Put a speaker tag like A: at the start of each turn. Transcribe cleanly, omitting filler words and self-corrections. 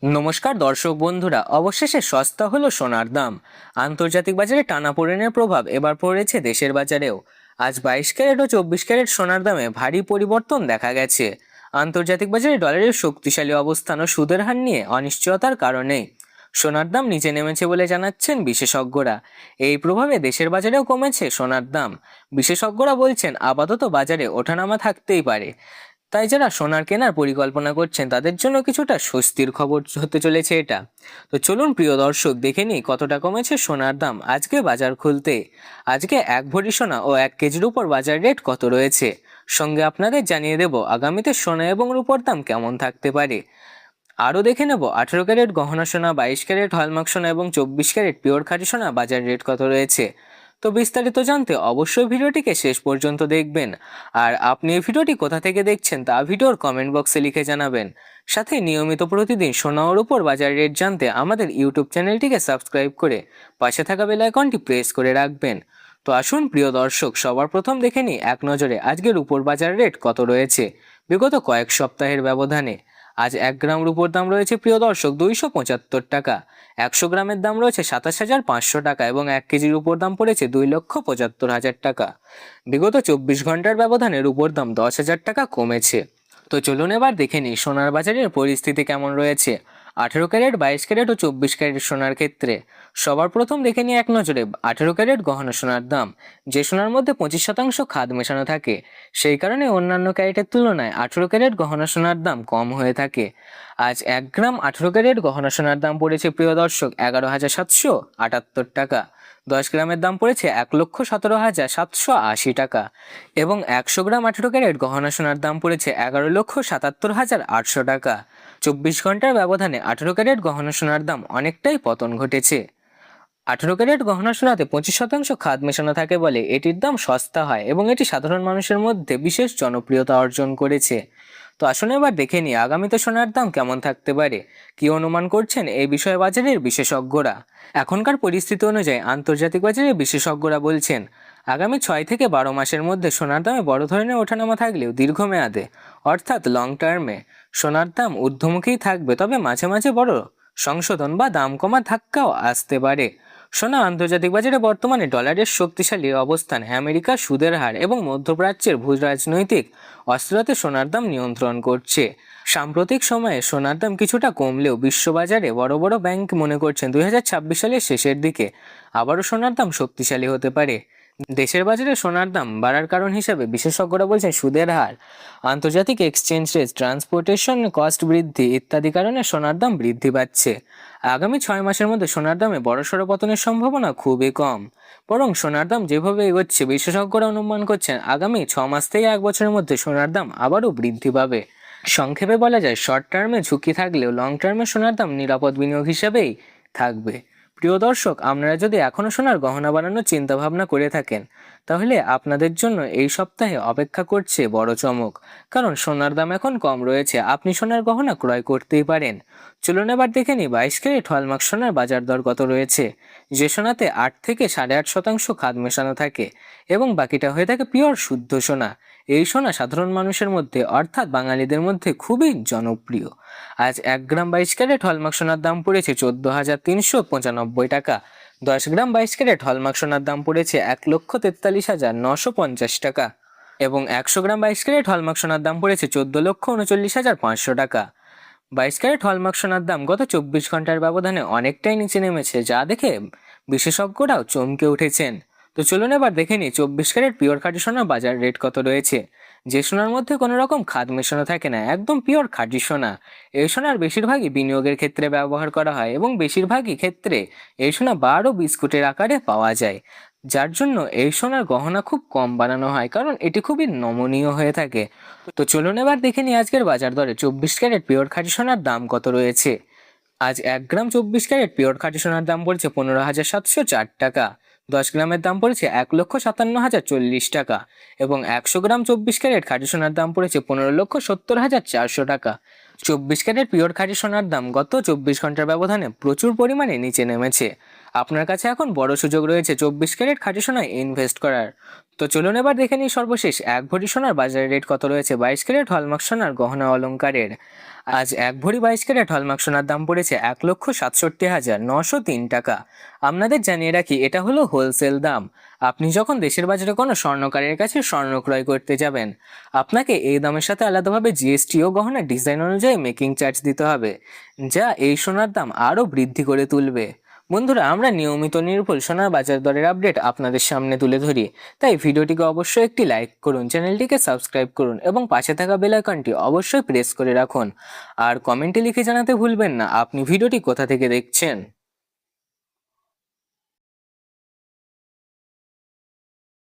A: নমস্কার দর্শক বন্ধুরা, অবশেষে সস্তা হলো সোনার দাম। আন্তর্জাতিক বাজারে টানাপোড়েনের প্রভাব এবার পড়েছে দেশের বাজারেও। আজ 22 ক্যারেট ও 24 ক্যারেট সোনার দামে ভারী পরিবর্তন দেখা গেছে। আন্তর্জাতিক বাজারে ডলারের শক্তিশালী অবস্থান ও সুদের হার নিয়ে অনিশ্চয়তার কারণেই সোনার দাম নিচে নেমেছে বলে জানাচ্ছেন বিশেষজ্ঞরা। এই প্রভাবে দেশের বাজারেও কমেছে সোনার দাম। বিশেষজ্ঞরা বলছেন আপাতত বাজারে ওঠানামা থাকতেই পারে। তাই যারা সোনার কেনার পরিকল্পনা করছেন তাদের জন্য কিছুটা স্বস্তির খবর হতে চলেছে এটা। তো চলুন প্রিয় দর্শক, দেখে নিই কতটা কমেছে সোনার দাম আজকে বাজার খুলতে। আজকে 1 ভরি সোনা ও 1 কেজির উপর বাজার রেট কত রয়েছে, সঙ্গে আপনাদের জানিয়ে দেব আগামীতে সোনা এবং রূপোর দাম কেমন থাকতে পারে। আরও দেখে নেব 18 ক্যারেট গহনা সোনা, 22 ক্যারেট হলমার্ক সোনা এবং 24 ক্যারেট পিওর খাঁটি সোনা বাজার রেট কত রয়েছে। তো বিস্তারিত জানতে অবশ্যই ভিডিওটিকে শেষ পর্যন্ত দেখবেন। আর আপনি এই ভিডিওটি কোথা থেকে দেখছেন তা ভিডিওর কমেন্ট বক্সে লিখে জানাবেন। সাথে নিয়মিত প্রতিদিন সোনা ও রূপোর বাজার রেট জানতে আমাদের ইউটিউব চ্যানেলটিকে সাবস্ক্রাইব করে পাশে থাকা বেল আইকনটি প্রেস করে রাখবেন। তো আসুন প্রিয় দর্শক, সবার প্রথম দেখে নিই এক নজরে আজকের রূপোর বাজার রেট কত রয়েছে বিগত কয়েক সপ্তাহের ব্যবধানে। আজ 1 গ্রাম রূপোর দাম রয়েছে প্রিয় দর্শক 275 টাকা। 100 গ্রামের দাম রয়েছে 27,500 টাকা এবং 1 কেজির উপর দাম পড়েছে 2,75,000 টাকা। বিগত 24 ঘন্টার ব্যবধানে রূপোর দাম 10,000 টাকা কমেছে। তো চলুন এবার দেখে নিই সোনার বাজারের পরিস্থিতি কেমন রয়েছে 18 ক্যারেট, 22 ক্যারেট ও 24 ক্যারেট সোনার ক্ষেত্রে। সবার প্রথম দেখে নিই এক নজরে 18 ক্যারেট গহনা সোনার দাম। যে সোনার মধ্যে 25% খাদ মেশানো থাকে, সেই কারণে অন্যান্য ক্যারেটের তুলনায় 18 ক্যারেট গহনা সোনার দাম কম হয়ে থাকে। আজ 1 গ্রাম 18 ক্যারেট গহনা সোনার দাম পড়েছে প্রিয় দর্শক 11,778 টাকা। 10 গ্রামের দাম পড়েছে 1,17,780 টাকা এবং 100 গ্রাম 18 ক্যারেট গহনা সোনার দাম পড়েছে 11,77,800 টাকা। 24 ঘন্টার ব্যবধানে 18 ক্যারেট গহনা সোনার দাম অনেকটাই পতন ঘটেছে। 18 ক্যারেট গহনা সোনাতে 25% খাদ মেশানো থাকে বলে এটির দাম সস্তা হয় এবং এটি সাধারণ মানুষের মধ্যে বিশেষ জনপ্রিয়তা অর্জন করেছে। তো আসুন এবার দেখে নিই আগামীতে সোনার দাম কেমন থাকতে পারে, কি অনুমান করছেন এই বিষয়ে বাজারের বিশেষজ্ঞরা। এখনকার পরিস্থিতি অনুযায়ী আন্তর্জাতিক বাজারের বিশেষজ্ঞরা বলছেন আগামী 6 থেকে 12 মাসের মধ্যে সোনার দামে বড় ধরনের ওঠানামা থাকলেও দীর্ঘমেয়াদে অর্থাৎ লং টার্মে সোনার দাম ঊর্ধ্বমুখী থাকবে, তবে মাঝে মাঝে বড় সংশোধন বা দাম কমা ধাক্কাও আসতে পারে। সোনা আন্তর্জাতিক বাজারে বর্তমানে ডলারের শক্তিশালী অবস্থান, আমেরিকার সুদের হার এবং মধ্যপ্রাচ্যের ভূ রাজনৈতিক অস্থিরতা সোনার দাম নিয়ন্ত্রণ করছে। সাম্প্রতিক সময়ে সোনার দাম কিছুটা কমলেও বিশ্ববাজারে বড় বড় ব্যাংক মনে করছেন 2026 সালের শেষের দিকে আবারও সোনার দাম শক্তিশালী হতে পারে। দেশের বাজারে সোনার দাম বাড়ার কারণ হিসেবে বিশেষজ্ঞরা বলছেন সুদের হার, আন্তর্জাতিক এক্সচেঞ্জ রেট, ট্রান্সপোর্টেশন কস্ট বৃদ্ধি ইত্যাদি কারণে সোনার দাম বৃদ্ধি পাচ্ছে। আগামী 6 মাসের মধ্যে সোনার দামে বড়সড় পতনের সম্ভাবনা খুবই কম। বরং সোনার দাম যেভাবে এগোচ্ছে বিশেষজ্ঞরা অনুমান করছেন আগামী 6 মাস থেকে 1 বছরের মধ্যে সোনার দাম আবারও বৃদ্ধি পাবে। সংক্ষেপে বলা যায়, শর্ট টার্মে ঝুঁকি থাকলেও লং টার্মে সোনার দাম নিরাপদ বিনিয়োগ হিসেবেই থাকবে। প্রিয় দর্শক, আপনারা যদি এখনও সোনার গহনা বানানোর চিন্তা ভাবনা করে থাকেন তাহলে আপনাদের জন্য এই সপ্তাহে অপেক্ষা করছে বড় চমক, কারণ সোনার দাম এখন কম রয়েছে, আপনি সোনার গহনা ক্রয় করতেই পারেন। চলুন এবার দেখে নিই 22 ক্যারেট হলমার্ক সোনার বাজার দর কত রয়েছে। যে সোনাতে 8 থেকে 8.5% খাদ মেশানো থাকে এবং বাকিটা হয়ে থাকে পিওর শুদ্ধ সোনা, এই সোনা সাধারণ মানুষের মধ্যে অর্থাৎ বাঙালিদের মধ্যে খুবই জনপ্রিয়। আজ 1 গ্রাম 22 ক্যারেট হলমার্ক সোনার দাম পড়েছে 14,395 টাকা। 10 গ্রাম 22 ক্যারেট হলমার্ক সোনার দাম পড়েছে 1,43,950 টাকা এবং 100 গ্রাম 22 ক্যারেট হলমার্ক সোনার দাম পড়েছে 14,39,500 টাকা। 22 ক্যারেট হলমার্ক সোনার দাম গত 24 ঘন্টার ব্যবধানে অনেকটাই নিচে নেমেছে, যা দেখে বিশেষজ্ঞরাও চমকে উঠেছেন। তো চলুন এবার দেখে নিই 24 ক্যারেট পিওর খাঁটি সোনার বাজার রেট কত রয়েছে। যে সোনার মধ্যে কোনো রকম খাদ মেশানো থাকে না, একদম পিওর খাঁটি সোনা, এই সোনার বেশিরভাগই বিনিয়োগের ক্ষেত্রে ব্যবহার করা হয় এবং বেশিরভাগই ক্ষেত্রে এই সোনা বার ও বিস্কুটের আকারে পাওয়া যায়, যার জন্য এই সোনার গহনা খুব কম বানানো হয় কারণ এটি খুবই নমনীয় হয়ে থাকে। তো চলুন এবার দেখে নিই আজকের বাজার দরে 24 ক্যারেট পিওর খাঁটি সোনার দাম কত রয়েছে। আজ 1 গ্রাম 24 ক্যারেট পিওর খাঁটি সোনার দাম পড়েছে 15,704 টাকা। 10 গ্রামের দাম পড়েছে 1,57,040 টাকা এবং 100 গ্রাম 24 ক্যারেট খাঁটি সোনার দাম পড়েছে 15,70,400 টাকা। 24 ক্যারেট পিওর খাঁটি সোনার দাম গত 24 ঘন্টার ব্যবধানে প্রচুর পরিমাণে নিচে নেমেছে। আপনার কাছে এখন বড় সুযোগ রয়েছে 24 ক্যারেট খাঁটি সোনায় ইনভেস্ট করার। তো চলুন এবার দেখে নিই সর্বশেষ 1 ভরি সোনার বাজারে রেট কত রয়েছে 22 ক্যারেট হলমার্ক সোনার গহনা অলংকারের। আজ 1 ভরি 22 ক্যারেট হলমার্ক সোনার দাম পড়েছে 1,67,903 টাকা। আপনাদের জানিয়ে রাখি, এটা হলো হোলসেল দাম। আপনি যখন দেশের বাজারে কোনো স্বর্ণকারের কাছে স্বর্ণ ক্রয় করতে যাবেন, আপনাকে এই দামের সাথে আলাদাভাবে জিএসটি ও গহনার ডিজাইন অনুযায়ী মেকিং চার্জ দিতে হবে, যা এই সোনার দাম আরও বৃদ্ধি করে তুলবে। বন্ধুরা, আমরা নিয়মিত নির্ভুল সোনার বাজার দরের আপডেট আপনাদের সামনে তুলে ধরি, তাই ভিডিওটিকে অবশ্যই একটি লাইক করুন, চ্যানেলটিকে সাবস্ক্রাইব করুন এবং পাশে থাকা বেল আইকনটি অবশ্যই প্রেস করে রাখুন। আর কমেন্টে লিখে জানাতে ভুলবেন না আপনি ভিডিওটি কোথা থেকে দেখছেন।